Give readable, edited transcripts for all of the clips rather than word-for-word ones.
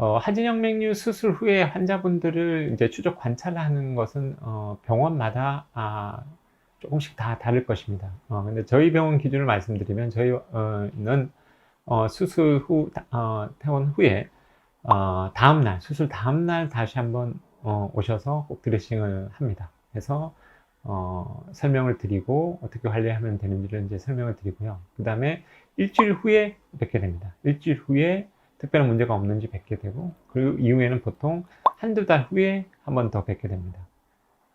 하진정맥류 수술 후에 환자분들을 이제 추적 관찰하는 것은 병원마다 조금씩 다 다를 것입니다. 근데 저희 병원 기준을 말씀드리면 저희는 수술 후 퇴원 후에 다음날 수술 다음날 다시 한번 오셔서 꼭 드레싱을 합니다. 그래서 설명을 드리고 어떻게 관리하면 되는지를 이제 설명을 드리고요. 그 다음에 일주일 후에 뵙게 됩니다. 일주일 후에 특별한 문제가 없는지 뵙게 되고, 그리고 이후에는 보통 한두 달 후에 한 번 더 뵙게 됩니다.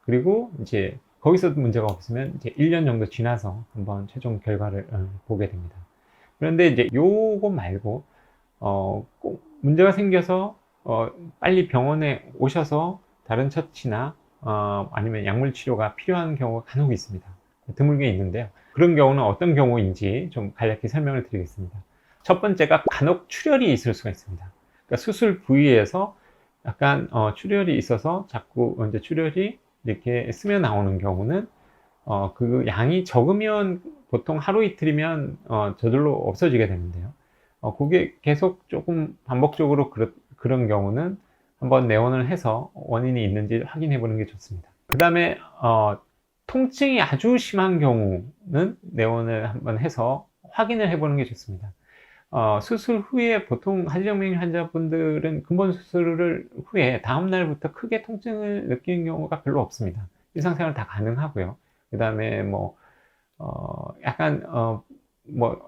그리고 이제 거기서도 문제가 없으면 이제 1년 정도 지나서 한번 최종 결과를 보게 됩니다. 그런데 이제 요거 말고 꼭 문제가 생겨서 빨리 병원에 오셔서 다른 처치나 아니면 약물 치료가 필요한 경우가 간혹 있습니다. 드물게 있는데요. 그런 경우는 어떤 경우인지 좀 간략히 설명을 드리겠습니다. 첫 번째가 간혹 출혈이 있을 수가 있습니다. 그러니까 수술 부위에서 약간 출혈이 있어서 자꾸 이제 출혈이 이렇게 스며 나오는 경우는 그 양이 적으면 보통 하루 이틀이면 저절로 없어지게 되는데요. 그게 계속 조금 반복적으로 그런 경우는 한번 내원을 해서 원인이 있는지 확인해 보는 게 좋습니다. 그 다음에 통증이 아주 심한 경우는 내원을 한번 해서 확인을 해 보는 게 좋습니다. 수술 후에 보통 하지정맥류 환자분들은 근본 수술을 후에 다음날부터 크게 통증을 느끼는 경우가 별로 없습니다. 일상생활 다 가능하고요. 그 다음에 약간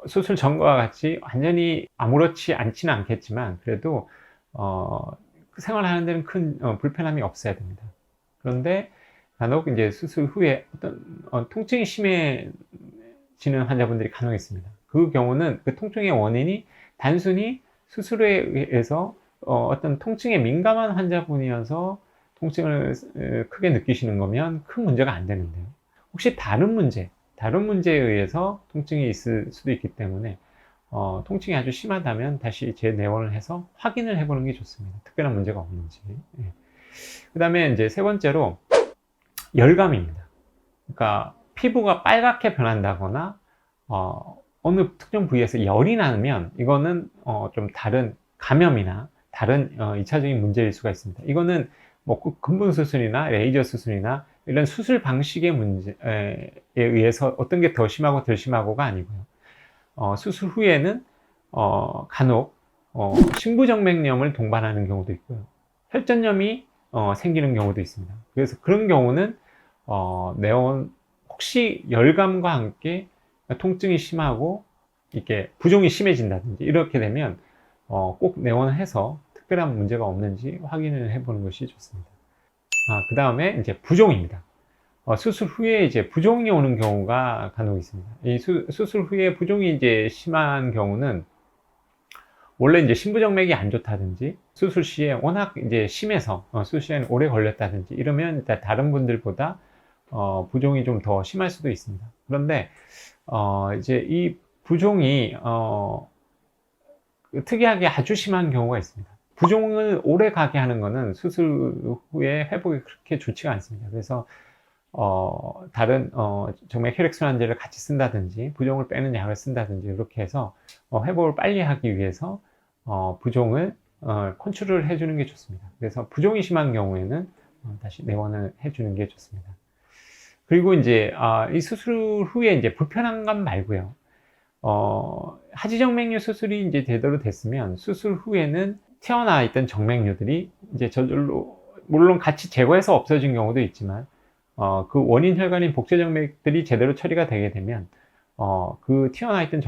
수술 전과 같이 완전히 아무렇지 않지는 않겠지만 그래도 생활하는 데는 큰 불편함이 없어야 됩니다. 그런데 간혹 이제 수술 후에 어떤 통증이 심해지는 환자분들이 간혹 있습니다. 그 경우는 그 통증의 원인이 단순히 수술에 의해서 어떤 통증에 민감한 환자분이어서 통증을 크게 느끼시는 거면 큰 문제가 안 되는데요. 혹시 다른 문제에 의해서 통증이 있을 수도 있기 때문에 통증이 아주 심하다면 다시 재내원을 해서 확인을 해보는 게 좋습니다. 특별한 문제가 없는지. 예. 그 다음에 이제 세 번째로 열감입니다. 그러니까 피부가 빨갛게 변한다거나 어느 특정 부위에서 열이 나면 이거는 좀 다른 감염이나 다른 2차적인 문제일 수가 있습니다. 이거는 뭐 근본 수술이나 레이저 수술이나 이런 수술 방식의 문제에 의해서 어떤 게 더 심하고 덜 심하고가 아니고요. 수술 후에는 간혹 심부정맥염을 동반하는 경우도 있고요. 혈전염이 생기는 경우도 있습니다. 그래서 그런 경우는 내원 혹시 열감과 함께 통증이 심하고 이렇게 부종이 심해진다든지 이렇게 되면 꼭 내원을 해서 특별한 문제가 없는지 확인을 해보는 것이 좋습니다. 그 다음에 이제 부종입니다. 수술 후에 이제 부종이 오는 경우가 간혹 있습니다. 이 수술 후에 부종이 이제 심한 경우는 원래 이제 심부정맥이 안 좋다든지 수술 시에 워낙 이제 심해서 수술 시에는 오래 걸렸다든지 이러면 일단 다른 분들보다 부종이 좀 더 심할 수도 있습니다. 그런데 이제 이 부종이 특이하게 아주 심한 경우가 있습니다. 부종을 오래 가게 하는 것은 수술 후에 회복이 그렇게 좋지가 않습니다. 그래서 다른 정맥 혈액순환제를 같이 쓴다든지 부종을 빼는 약을 쓴다든지 이렇게 해서 회복을 빨리 하기 위해서 부종을 컨트롤을 해주는 게 좋습니다. 그래서 부종이 심한 경우에는 다시 내원을 해주는 게 좋습니다. 그리고 이제 이 수술 후에 이제 불편한 건 말고요. 하지정맥류 수술이 이제 제대로 됐으면 수술 후에는 튀어나와 있던 정맥류들이 이제 저절로 물론 같이 제거해서 없어진 경우도 있지만 그 원인 혈관인 복제정맥들이 제대로 처리가 되게 되면 그 튀어나와 있던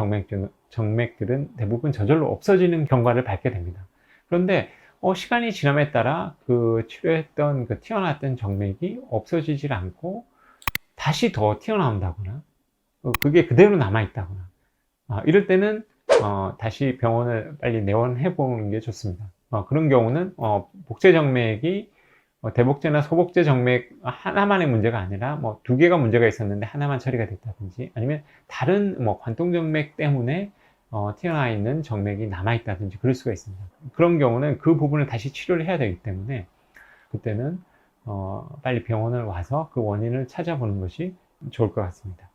정맥들은 대부분 저절로 없어지는 경과를 밟게 됩니다. 그런데 시간이 지남에 따라 그 치료했던 그 튀어나왔던 정맥이 없어지질 않고 다시 더 튀어나온다거나 그게 그대로 남아있다거나 이럴 때는 다시 병원을 빨리 내원해 보는 게 좋습니다. 그런 경우는 복제정맥이 대복제나 소복제 정맥 하나만의 문제가 아니라 뭐 두 개가 문제가 있었는데 하나만 처리가 됐다든지 아니면 다른 뭐 관통정맥 때문에 튀어나와 있는 정맥이 남아 있다든지 그럴 수가 있습니다. 그런 경우는 그 부분을 다시 치료를 해야 되기 때문에 그때는 빨리 병원을 와서 그 원인을 찾아보는 것이 좋을 것 같습니다.